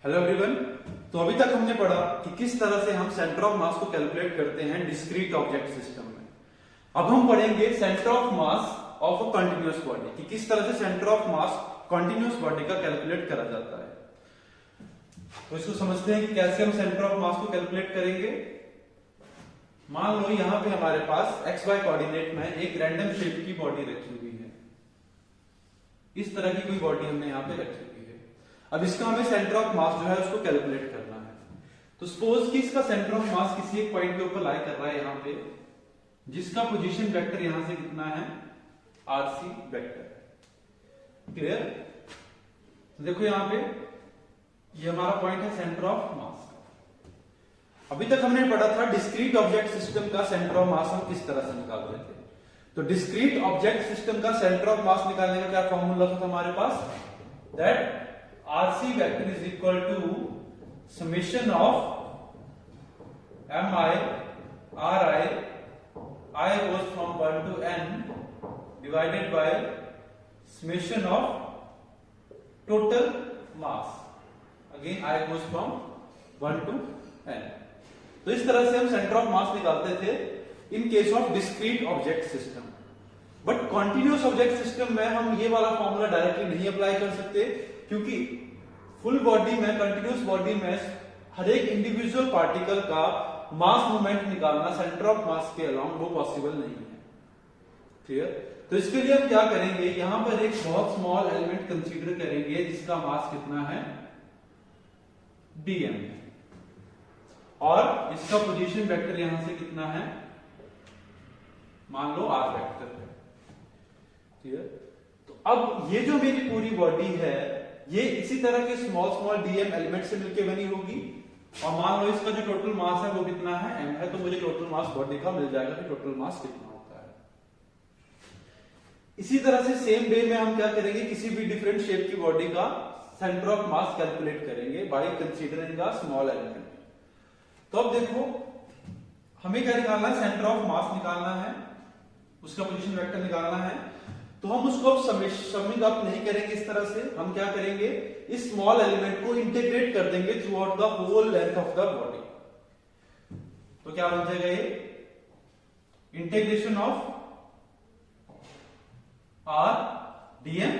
Hello everyone. तो अभी तक हमने पढ़ा कि किस तरह से हम सेंटर ऑफ मास को कैलकुलेट करते हैं डिस्क्रीट ऑब्जेक्ट सिस्टम में। अब हम पढ़ेंगे centre of mass of a continuous body कि किस तरह से centre of mass continuous body का कैलकुलेट करा जाता है। तो इसको समझते हैं कि कैसे हम सेंटर ऑफ मास को कैलकुलेट करेंगे। मान लो यहां पे हमारे पास XY कोऑर्डिनेट में एक रैंडम शेप की बॉडी रखी हुई है। इस तरह की कोई बॉडी हमने यहां पे रखी हुई है। अब इसका हमें सेंटर ऑफ मास जो है उसको कैलकुलेट करना है। तो सपोज कि इसका सेंटर ऑफ मास किसी एक पॉइंट के ऊपर लाई कर रहा है यहां पे, जिसका पोजीशन वेक्टर यहां से कितना है RC वेक्टर। क्लियर? तो देखो यहां पे ये हमारा पॉइंट है सेंटर ऑफ मास। अभी तक हमने पढ़ा था डिस्क्रीट ऑब्जेक्ट सिस्टम का सेंटर ऑफ मास हम किस तरह से निकाल रहे थे। तो डिस्क्रीट ऑब्जेक्ट सिस्टम का सेंटर ऑफ मास निकालने का क्या फॉर्मूला था हमारे पास, that RC vector is equal to summation of MI RI I goes from 1 to n divided by summation of total mass, again I goes from 1 to n। तो इस तरह से हम सेंटर ऑफ मास निकालते थे in case of discrete object system. But continuous object system में हम ये वाला फॉर्मूला डायरेक्टली नहीं अप्लाई कर सकते, क्योंकि फुल बॉडी में, कंटिन्यूअस बॉडी में हर एक इंडिविजुअल पार्टिकल का मास मोमेंट निकालना सेंटर ऑफ मास के अलोंग वो पॉसिबल नहीं है। क्लियर? तो इसके लिए हम क्या करेंगे, यहां पर एक बहुत स्मॉल एलिमेंट कंसीडर करेंगे जिसका मास कितना है dm, और इसका पोजीशन वेक्टर यहां से कितना है, मान लो r वेक्टर है। क्लियर? तो अब ये जो मेरी पूरी बॉडी है ये इसी तरह के स्मॉल स्मॉल dm एलिमेंट से मिलकर बनी होगी, और मान लो इसका जो टोटल मास है वो कितना है m है। तो मुझे टोटल मास बॉडी का मिल जाएगा कि टोटल मास कितना होता है। इसी तरह से सेम वे में हम क्या करेंगे, किसी भी डिफरेंट शेप की बॉडी का सेंटर ऑफ मास कैलकुलेट करेंगे by considering the small element. तो अब देखो हमें क्या निकालना है, सेंटर ऑफ मास निकालना है, उसका पोजीशन वेक्टर निकालना है। तो हम उसको समिंग अप नहीं करेंगे इस तरह से, हम क्या करेंगे, इस स्मॉल एलिमेंट को इंटीग्रेट कर देंगे throughout the whole length of the body. तो क्या बन जाएगा ये, इंटीग्रेशन ऑफ r dm।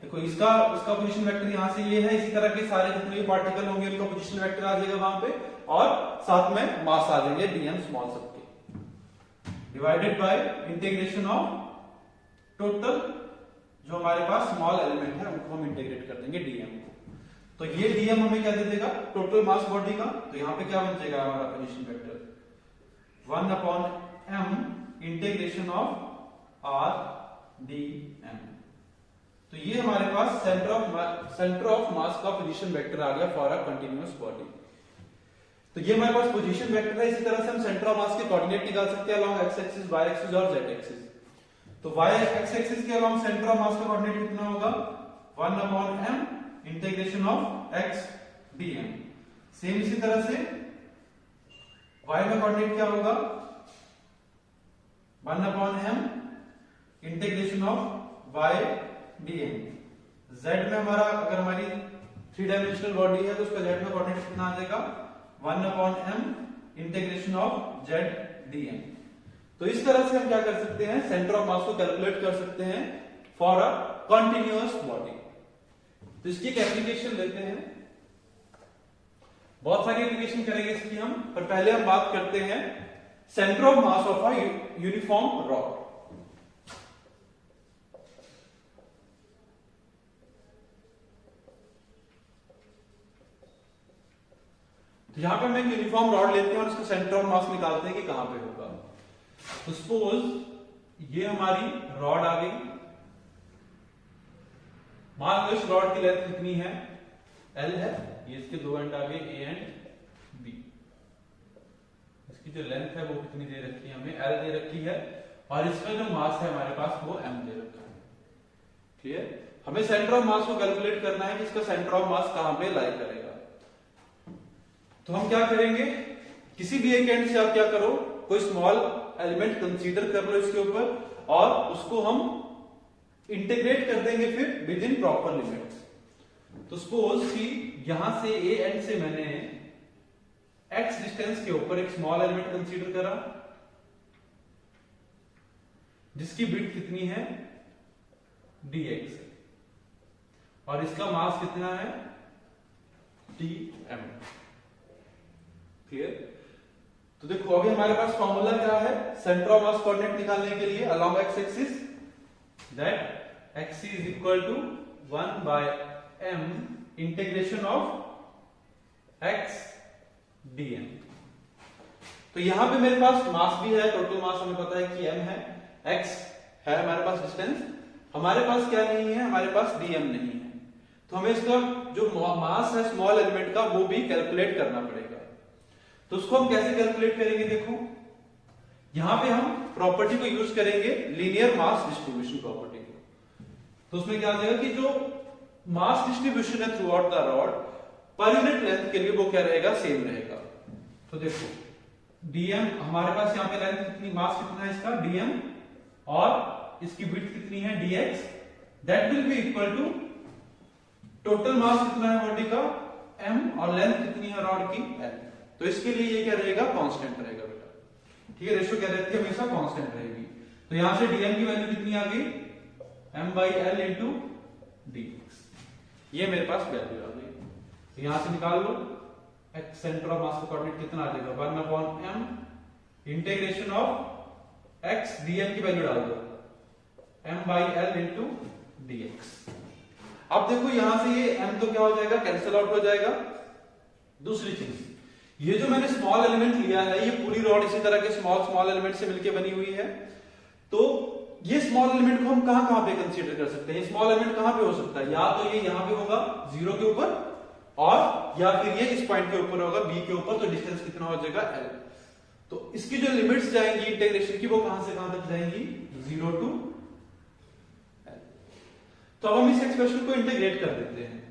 देखो इसका पोजीशन वेक्टर यहां से ये है, इसी तरह के सारे जितने भी पार्टिकल होंगे उनका पोजीशन वेक्टर आ जाएगा वहां पे, और साथ में मास आ जाएंगे dm स्मॉल सबके, divided by integration of total जो हमारे पास स्मॉल एलिमेंट है उनको हम इंटीग्रेट कर देंगे dm को। तो ये dm हमें क्या दे देगा, टोटल मास बॉडी का। तो यहां पे क्या बन जाएगा हमारा position vector 1/m integration of r dm। तो ये हमारे पास सेंटर ऑफ मास का पोजीशन वेक्टर आ गया फॉर अ कंटिन्यूअस बॉडी। तो ये हमारे पास पोजीशन वेक्टर है। इसी तरह से हम सेंटर ऑफ मास के कोऑर्डिनेट निकाल सकते हैं along x axis, y axis और z एक्सिस। तो y x एक्सिस के अलोंग सेंटर ऑफ मास का कोऑर्डिनेट कितना होगा, 1/m integration of x dm। Same इसी तरह से y का कोऑर्डिनेट क्या होगा, 1/m integration of y dm। z में हमारा, अगर हमारी 3 डायमेंशनल बॉडी है तो उसका z में कोऑर्डिनेट कितना आ जाएगा, 1/m integration of z dm। तो इस तरह से हम क्या कर सकते हैं, सेंटर ऑफ मास को कैलकुलेट कर सकते हैं फॉर अ कंटिन्यूअस बॉडी। तो इसकी एक एप्लीकेशन लेते हैं, बहुत सारी एप्लीकेशन करेंगे इसकी हम, पर पहले हम बात करते हैं centre of mass of a uniform rod. तो यहां पे हम एक यूनिफॉर्म रॉड लेते हैं और उसका सेंटर ऑफ मास निकालते हैं कि कहां पे होगा। तो सपोज ये हमारी रॉड आ गई, मान लो इस रॉड की लेंथ कितनी है, L है, ये इसके दो एंड आ गए A एंड B। इसकी जो लेंथ है वो कितनी दे रखी है हमें, L दे रखी है, और इसका जो मास है हमारे पास वो M दे रखा है। क्लियर? हमें सेंटर ऑफ मास को कैलकुलेट करना है कि इसका सेंटर ऑफ मास कहां पे लाई करेगा। तो हम क्या करेंगे, किसी भी एक एंड से आप क्या करो, कोई स्मॉल एलिमेंट कंसीडर कर लो इसके ऊपर, और उसको हम इंटीग्रेट कर देंगे फिर विद इन प्रॉपर लिमिट्स। तो सपोज कि यहां से ए एंड से मैंने x डिस्टेंस के ऊपर एक स्मॉल एलिमेंट कंसीडर करा जिसकी विड्थ कितनी है dx और इसका मास कितना है dm। क्लियर? तो देखो अभी हमारे पास फॉर्मूला क्या है सेंटर ऑफ मास कोऑर्डिनेट निकालने के लिए along x axis, that x is equal to 1 by m integration of x dm। तो यहां पे मेरे पास मास भी है, टोटल मास हमें पता है कि m है, x है हमारे पास डिस्टेंस, हमारे पास क्या नहीं है, हमारे पास dm नहीं है। तो हमें इसका जो मास है स्मॉल एलिमेंट का वो भी कैलकुलेट करना पड़ेगा। तो उसको हम कैसे कैलकुलेट करेंगे, देखो यहां पे हम प्रॉपर्टी को यूज करेंगे लीनियर मास डिस्ट्रीब्यूशन प्रॉपर्टी को। तो उसमें क्या आ जाएगा कि जो मास डिस्ट्रीब्यूशन है through out the rod per unit length के लिए वो क्या रहेगा, सेम रहेगा। तो देखो dm हमारे पास यहाँ पे लेंथ कितनी, मास कितना है इसका dm और इसकी विड्थ कितनी है dx, that will be equal to total mass कितना है बॉडी का m और लेंथ कितनी है रॉड की l। तो इसके लिए ये क्या रहेगा, कांस्टेंट रहेगा बेटा। ठीक है, रेशियो क्या रहती है हमेशा कांस्टेंट रहेगी। तो यहां से dm की वैल्यू कितनी आ गई m/l इंटू dx, ये मेरे पास वैल्यू आ गई। तो यहां से निकाल लो x सेंटर ऑफ मास का कोऑर्डिनेट कितना आ जाएगा 1/m integration of x dm की वैल्यू डाल दो m/l इंटू dx। अब देखो यहां से ये m तो क्या हो जाएगा, कैंसिल आउट हो जाएगा। दूसरी चीज, ये जो मैंने स्मॉल एलिमेंट लिया है ये पूरी रॉड इसी तरह के स्मॉल एलिमेंट से मिलकर बनी हुई है। तो ये स्मॉल एलिमेंट को हम कहां पे कंसीडर कर सकते हैं, ये स्मॉल एलिमेंट कहां पे हो सकता है, या तो ये यहां पे होगा 0 के ऊपर और या फिर ये इस पॉइंट के ऊपर होगा b के ऊपर। तो डिस्टेंस कितना हो जाएगा l। तो इसकी जो लिमिट्स जाएंगी इंटीग्रेशन की वो कहां से कहां तक जाएंगी 0 टू l। तो अब हम इस एक्सप्रेशन को इंटीग्रेट कर देते हैं।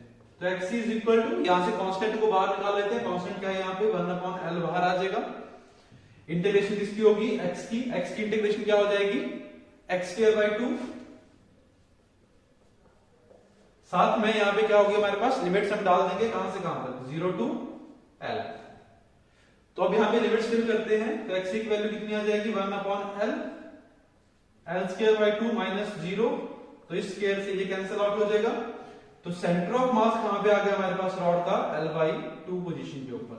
तो x इज इक्वल टू, यहां से कांस्टेंट को बाहर निकाल लेते हैं, कांस्टेंट क्या है यहाँ पे 1/l बाहर आ जाएगा। इंटीग्रेशन किसकी होगी, x की इंटीग्रेशन क्या हो जाएगी x²/2। साथ में यहां पे क्या होगी हमारे पास लिमिट्स हम डाल देंगे कहां से कहां तक 0 टू l। तो अब यहां पे लिमिट्स फिल करते हैं। तो x की वैल्यू कितनी आ जाएगी 1/l, l²/2 माइनस 0, तो इस स्क्वायर से ये कैंसिल आउट हो जाएगा। तो सेंटर ऑफ मास कहां पे आ गया हमारे पास रॉड का l/2 पोजीशन के ऊपर।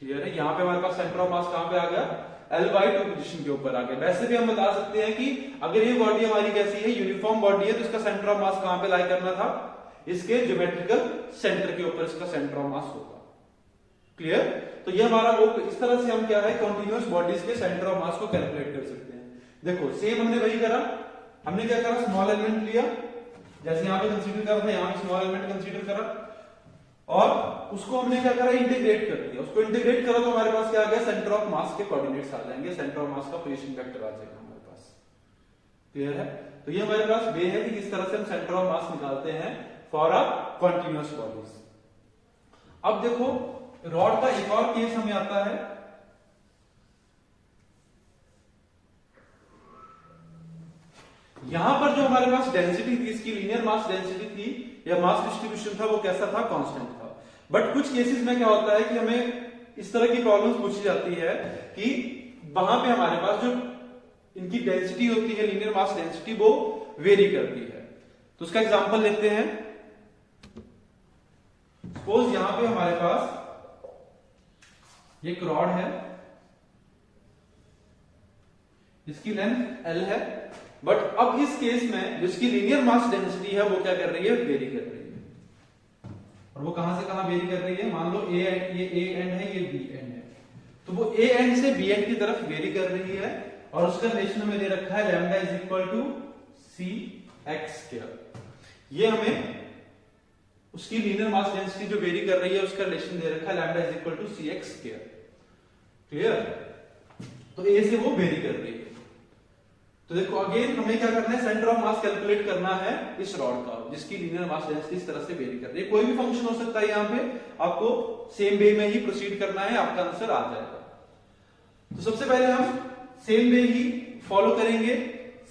क्लियर है, यहां पे हमारे पास सेंटर ऑफ मास कहां पे आ गया l/2 पोजीशन के ऊपर आ गया। वैसे भी हम बता सकते हैं कि अगर ये बॉडी हमारी कैसी है, यूनिफॉर्म बॉडी है, तो इसका सेंटर ऑफ मास कहां पे लाई करना था, इसके ज्योमेट्रिकल सेंटर के ऊपर इसका सेंटर ऑफ मास होगा। क्लियर? तो ये हमारा वो, इस तरह से हम क्या है कॉन्टिन्यूअस बॉडीज के सेंटर ऑफ मास को कैलकुलेट कर सकते हैं। देखो सेम हमने वही करा, हमने क्या करा, स्मॉल एलिमेंट लिया, जैसे यहां पे कंसीडर करा था, यहां पे स्मॉल एलिमेंट कंसीडर करा और उसको हमने क्या करा, इंटीग्रेट कर दिया। उसको इंटीग्रेट करा तो हमारे पास क्या आ गया, सेंटर ऑफ मास के कोऑर्डिनेट्स आ जाएंगे, सेंटर ऑफ मास का पोजीशन वेक्टर आ जाएगा हमारे पास। क्लियर है? तो ये हमारे पास वे है कि किस तरह से हम सेंटर ऑफ मास निकालते हैं फॉर अ कॉन्टिन्यूअस बॉडीज। अब देखो रॉड का एक और केस हमें आता है, यहां पर जो हमारे पास डेंसिटी थी, इसकी लीनियर मास डेंसिटी थी या मास डिस्ट्रीब्यूशन था, वो कैसा था, कांस्टेंट था। बट कुछ केसेस में क्या होता है कि हमें इस तरह की प्रॉब्लम्स पूछी जाती है कि वहां पे हमारे पास जो इनकी डेंसिटी होती है, लीनियर मास डेंसिटी, वो वेरी करती है। तो उसका एग्जांपल लेते हैं। सपोज यहां पे हमारे पास एक रॉड है, इसकी लेंथ l है, बट अब इस केस में जिसकी लीनियर मास डेंसिटी है वो क्या कर रही है, वेरी कर रही है। और वो कहां से कहां वेरी कर रही है, मान लो ये a एंड है, ये b एंड है, तो वो a एंड से b एंड की तरफ वेरी कर रही है। और उसका रिलेशन हमें दे रखा है lambda is equal to cx²। ये हमें उसकी लीनियर मास डेंसिटी जो वेरी कर रही है उसका रिलेशन दे रखा है lambda is equal to cx²। Clear? तो a से वो वेरी कर रही है। तो देखो अगेन हमें क्या करना है, सेंटर ऑफ मास कैलकुलेट करना है इस रॉड का, जिसकी लीनियर मास डेंसिटी इस तरह से वेरी कर रही है। कोई भी फंक्शन हो सकता है, यहां पे आपको सेम वे में ही प्रोसीड करना है, आपका आंसर आ जाएगा। तो सबसे पहले हम सेम वे ही फॉलो करेंगे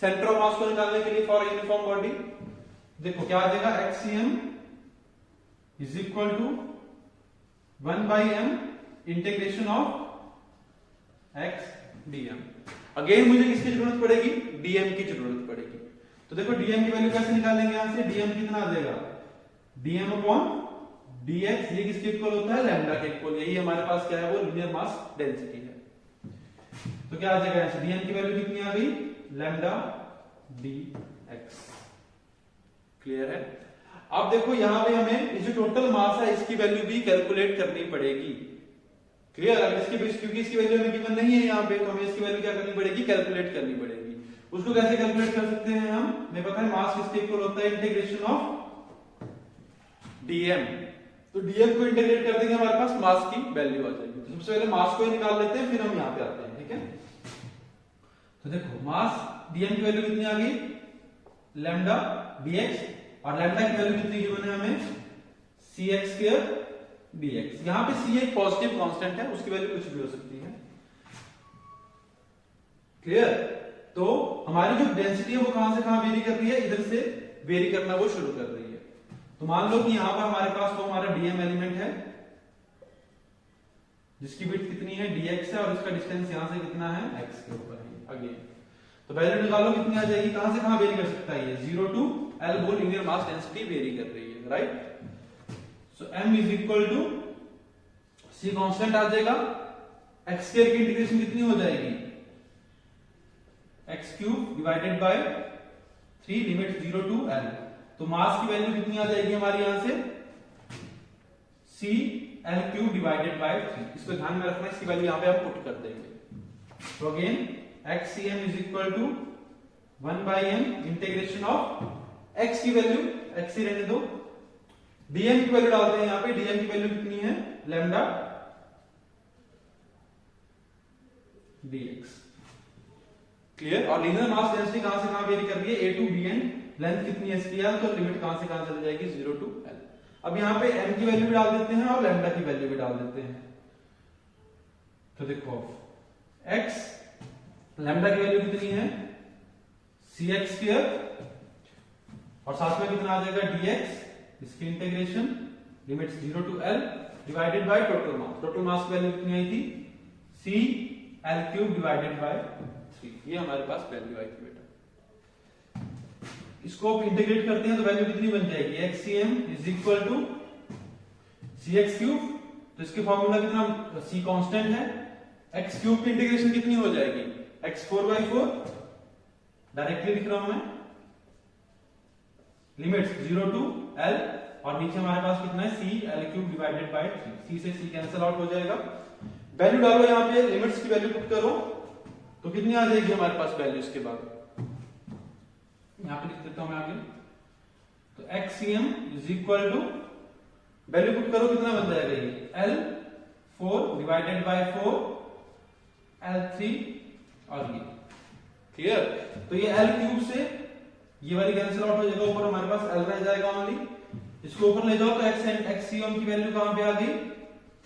सेंटर ऑफ मास को निकालने के लिए फॉर यूनिफॉर्म बॉडी। देखो क्या आ जाएगा, x cm is equal to 1/m integration of x dm। Again मुझे किसकी जरूरत पड़ेगी, dm की जरूरत पड़ेगी। तो देखो dm की वैल्यू कैसे निकालेंगे, यहां से dm कितना आ जाएगा, dm अपॉन dx, ये किसके इक्वल होता है, लैम्डा के इक्वल। यही हमारे पास क्या है, वो लीनियर मास डेंसिटी है। तो क्या आ जाएगा, dm की वैल्यू कितनी आ गई, लैम्डा dx। क्लियर है। अब देखो यहां पे हमें ये जो टोटल मास है इसकी वैल्यू भी कैलकुलेट करनी पड़ेगी। क्लियर। अब इसकी क्योंकि इसकी वैल्यू हमें गिवन नहीं है यहाँ पे, तो हमें इसकी वैल्यू क्या करनी पड़ेगी, कैलकुलेट करनी पड़ेगी। उसको कैसे कैलकुलेट कर सकते हैं हम, हमें पता है मास किसके इक्वल होता है, इंटीग्रेशन ऑफ dm। तो dm को इंटीग्रेट कर देंगे, हमारे पास मास की वैल्यू आ जाएगी। तो सबसे पहले मास को ही निकाल लेते हैं, फिर हम यहाँ पे आते हैं, ठीक है। तो देखो मास dm की वैल्यू कितनी आ गई, लैम्डा dx, और लैम्डा की वैल्यू कितनी गिवन है हमें, cx² dx। यहां पे c एक पॉजिटिव कांस्टेंट है, उसकी वैल्यू कुछ भी हो सकती है। क्लियर। तो हमारी जो डेंसिटी है वो कहां से कहां वेरी कर रही है, इधर से वेरी करना वो शुरू कर रही है। तो मान लो कि यहां पर हमारे पास तो हमारा dm एलिमेंट है जिसकी विड्थ कितनी है, dx है, और इसका डिस्टेंस यहां से कितना है, x के ऊपर है। अगेन तो वैल्यू निकालो कितनी आ जाएगी, कहां से कहां वेरी कर सकता है, ये 0 to l वो लीनियर मास डेंसिटी वेरी कर रही है, right. So m is equal to c constant आ जाएगा, x स्क्वायर की इंटीग्रेशन कितनी हो जाएगी, x³ divided by 3 limit 0 to l। तो मास की वैल्यू कितनी आ जाएगी हमारी यहां से, cl³ डिवाइडेड बाय 3। इसको ध्यान में रखना, इसकी वैल्यू यहां पे हम पुट कर देंगे। तो again xcm is equal to 1/m integration of x की वैल्यू, x ही रहने दो, dm की वैल्यू डालते हैं यहां पे, dm की वैल्यू कितनी है, लैम्डा dx। क्लियर। और लीनियर मास डेंसिटी कहां से कहां वेरी कर रही है, a to bn, लेंथ कितनी है इसकी l, तो लिमिट कहां से कहां चली जाएगी, 0 to l। अब यहां पे m की वैल्यू भी डाल देते हैं और लैम्डा की वैल्यू भी डाल देते हैं। तो देखो x, लैम्डा की वैल्यू कितनी है, cx², और साथ में कितना आ जाएगा dx, इसकी integration limits 0 to l divided by total mass. Total mass की वैल्यू कितनी आई थी, cl³ डिवाइडेड बाय 3। ये हमारे पास वैल्यू आई थी बेटा। इसको आप इंटीग्रेट करते हैं तो वैल्यू कितनी बन जाएगी, xcm is equal to cx³। तो इसके फॉर्मूला कितना, c कांस्टेंट है, x³ की इंटीग्रेशन कितनी हो जाएगी, x4/4, डायरेक्टली लिख रहा हूं मैं, लिमिट्स 0 to l, और नीचे हमारे पास कितना है, cl³ डिवाइडेड बाय 3। c से c कैंसिल आउट हो जाएगा। वैल्यू डालो यहां पे, लिमिट्स की वैल्यू पुट करो, तो कितनी आ जाएगी हमारे पास वैल्यू इसके बाद, यहां पे लिख देता हूं मैं आगे। तो xcm is equal to, value put करो, कितना बन जाएगा ये, l4 डिवाइडेड बाय 4 l3 और ये। क्लियर। तो ये l³ से ये वाली कैंसिल आउट हो जाएगा, ऊपर हमारे पास l रह जाएगा ओनली। इसको ऊपर ले जाओ तो xcm की वैल्यू कहां पे आ गई,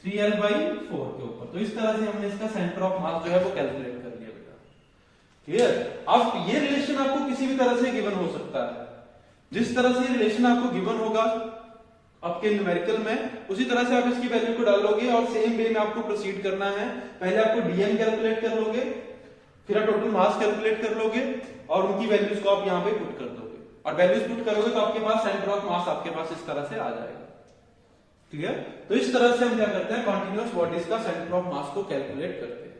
3l/4 के ऊपर। तो इस तरह से हमने इसका सेंटर ऑफ मास जो है वो कैलकुलेट कर लिया बेटा। क्लियर। अब ये रिलेशन आपको किसी भी तरह से गिवन हो सकता है, जिस तरह से रिलेशन आपको गिवन होगा आपके न्यूमेरिकल में, उसी तरह से आप इसकी वैल्यू को डालोगे और सेम वे में आपको प्रोसीड करना है। पहले आपको dm कैलकुलेट कर लोगे, फिर आप टोटल मास कैलकुलेट कर लोगे, और उनकी वैल्यूज को आप यहां पे पुट कर दोगे, और वैल्यूज पुट करोगे तो आपके पास सेंटर ऑफ मास आपके पास इस तरह से आ जाएगा। क्लियर। तो इस तरह से हम क्या करते हैं, कॉन्टिन्यूअस बॉडीज का सेंटर ऑफ मास को कैलकुलेट करते हैं।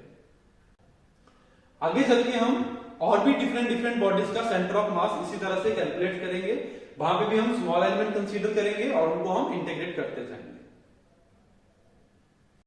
आगे चल के हम और भी डिफरेंट बॉडीज का सेंटर ऑफ मास इसी तरह से कैलकुलेट करेंगे। वहां पे भी हम स्मॉल एलिमेंट कंसीडर करेंगे और उनको हम इंटीग्रेट करते जाएंगे।